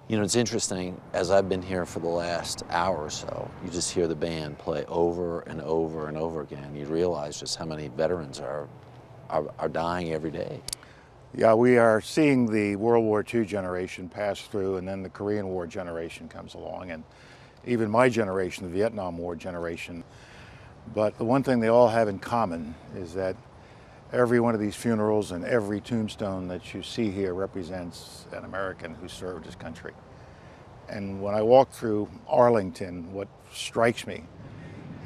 You know, it's interesting, as I've been here for the last hour or so, you just hear the band play over and over and over again. You realize just how many veterans are dying every day. Yeah, we are seeing the World War II generation pass through, and then the Korean War generation comes along, and even my generation, the Vietnam War generation. But the one thing they all have in common is that every one of these funerals and every tombstone that you see here represents an American who served his country. And when I walk through Arlington, what strikes me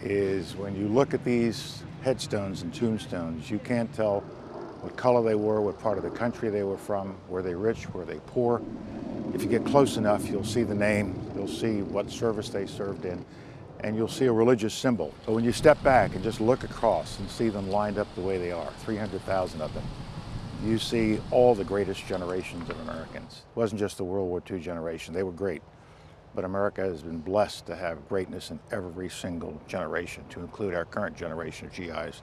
is when you look at these headstones and tombstones, you can't tell what color they were, what part of the country they were from, were they rich, were they poor. If you get close enough, you'll see the name, you'll see what service they served in, and you'll see a religious symbol. But when you step back and just look across and see them lined up the way they are, 300,000 of them, you see all the greatest generations of Americans. It wasn't just the World War II generation, they were great. But America has been blessed to have greatness in every single generation, to include our current generation of GIs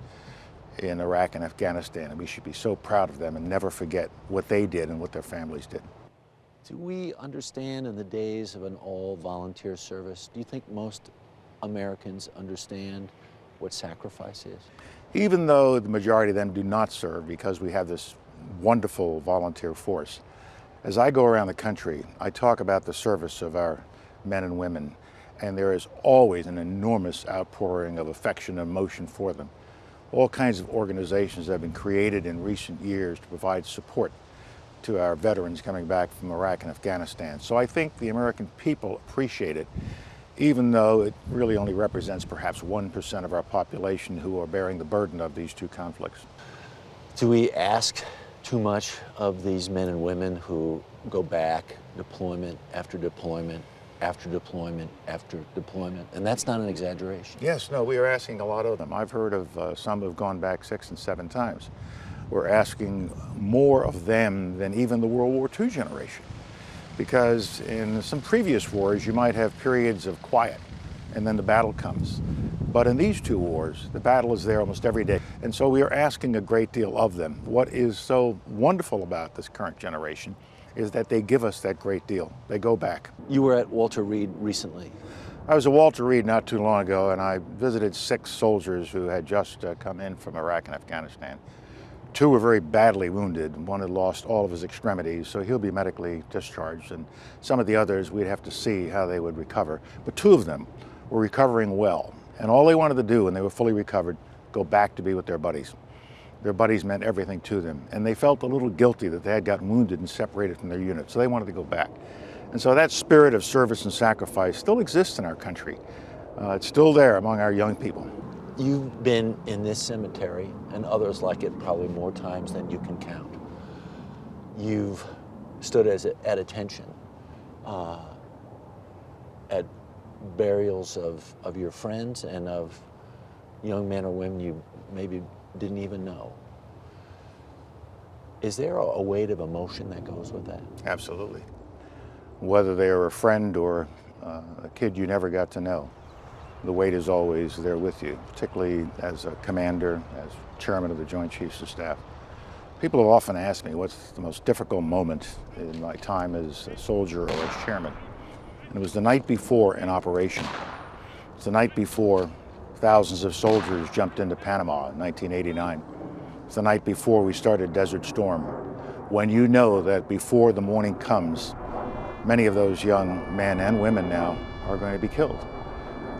in Iraq and Afghanistan. And we should be so proud of them and never forget what they did and what their families did. Do we understand in the days of an all-volunteer service, do you think most Americans understand what sacrifice is? Even though the majority of them do not serve because we have this wonderful volunteer force, as I go around the country, I talk about the service of our men and women, and there is always an enormous outpouring of affection and emotion for them. All kinds of organizations have been created in recent years to provide support to our veterans coming back from Iraq and Afghanistan. So I think the American people appreciate it, even though it really only represents perhaps 1% of our population who are bearing the burden of these two conflicts. Do we ask too much of these men and women who go back deployment after deployment after deployment after deployment? And that's not an exaggeration. Yes, no, we are asking a lot of them. I've heard of some who have gone back 6 and 7 times. We're asking more of them than even the World War II generation. Because in some previous wars, you might have periods of quiet and then the battle comes. But in these two wars, the battle is there almost every day. And so we are asking a great deal of them. What is so wonderful about this current generation is that they give us that great deal. They go back. You were at Walter Reed recently. I was at Walter Reed not too long ago, and I visited 6 soldiers who had just come in from Iraq and Afghanistan. 2 were very badly wounded. One had lost all of his extremities, so he'll be medically discharged. And some of the others, we'd have to see how they would recover. But 2 of them were recovering well. And all they wanted to do when they were fully recovered, go back to be with their buddies. Their buddies meant everything to them. And they felt a little guilty that they had gotten wounded and separated from their unit, so they wanted to go back. And so that spirit of service and sacrifice still exists in our country. It's still there among our young people. You've been in this cemetery and others like it probably more times than you can count. You've stood at attention at burials of your friends and of young men or women you maybe didn't even know. Is there a weight of emotion that goes with that? Absolutely. Whether they are a friend or a kid you never got to know, the weight is always there with you, particularly as a commander, as chairman of the Joint Chiefs of Staff. People have often asked me what's the most difficult moment in my time as a soldier or as chairman. And it was the night before an operation. It's the night before thousands of soldiers jumped into Panama in 1989. It's the night before we started Desert Storm, when you know that before the morning comes, many of those young men and women now are going to be killed.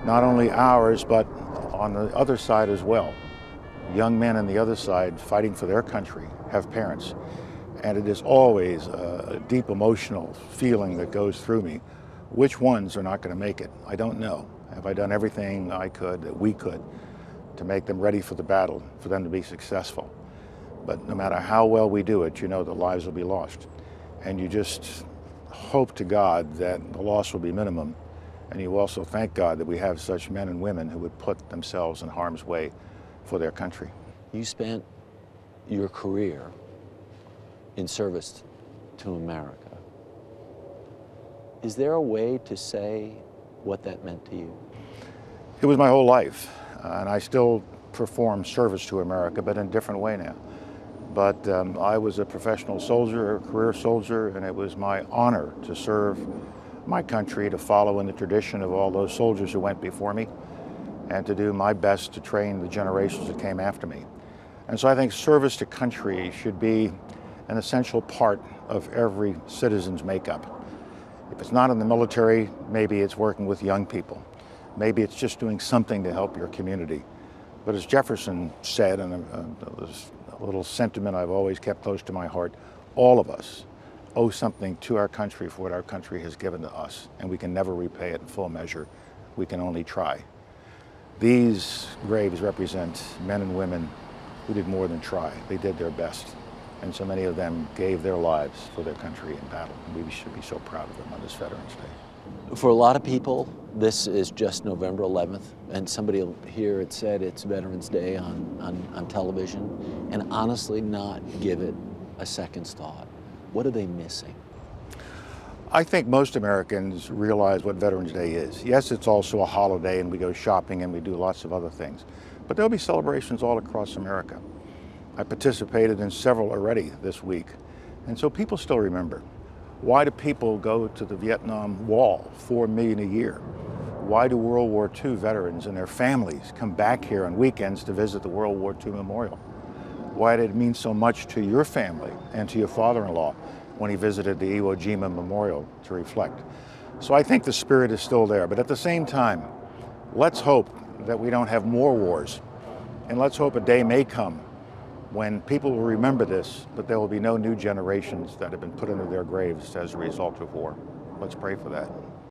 Not only ours, but on the other side as well. Young men on the other side fighting for their country have parents. And it is always a deep emotional feeling that goes through me. Which ones are not going to make it? I don't know. Have I done everything I could, that we could, to make them ready for the battle, for them to be successful? But no matter how well we do it, you know the lives will be lost. And you just hope to God that the loss will be minimum. And you also thank God that we have such men and women who would put themselves in harm's way for their country. You spent your career in service to America. Is there a way to say what that meant to you? It was my whole life, and I still perform service to America, but in a different way now. But I was a professional soldier, a career soldier, and it was my honor to serve my country, to follow in the tradition of all those soldiers who went before me, and to do my best to train the generations that came after me. And so I think service to country should be an essential part of every citizen's makeup. If it's not in the military, maybe it's working with young people. Maybe it's just doing something to help your community. But as Jefferson said, and there's a little sentiment I've always kept close to my heart, all of us owe something to our country for what our country has given to us, and we can never repay it in full measure. We can only try. These graves represent men and women who did more than try. They did their best. And so many of them gave their lives for their country in battle. And we should be so proud of them on this Veterans Day. For a lot of people, this is just November 11th, and somebody will hear it said it's Veterans Day on television, and honestly not give it a second's thought. What are they missing? I think most Americans realize what Veterans Day is. Yes, it's also a holiday, and we go shopping and we do lots of other things. But there'll be celebrations all across America. I participated in several already this week, and so people still remember. Why do people go to the Vietnam Wall, 4 million a year? Why do World War II veterans and their families come back here on weekends to visit the World War II Memorial? Why did it mean so much to your family and to your father-in-law when he visited the Iwo Jima Memorial to reflect? So I think the spirit is still there, but at the same time, let's hope that we don't have more wars, and let's hope a day may come when people will remember this, but there will be no new generations that have been put into their graves as a result of war. Let's pray for that.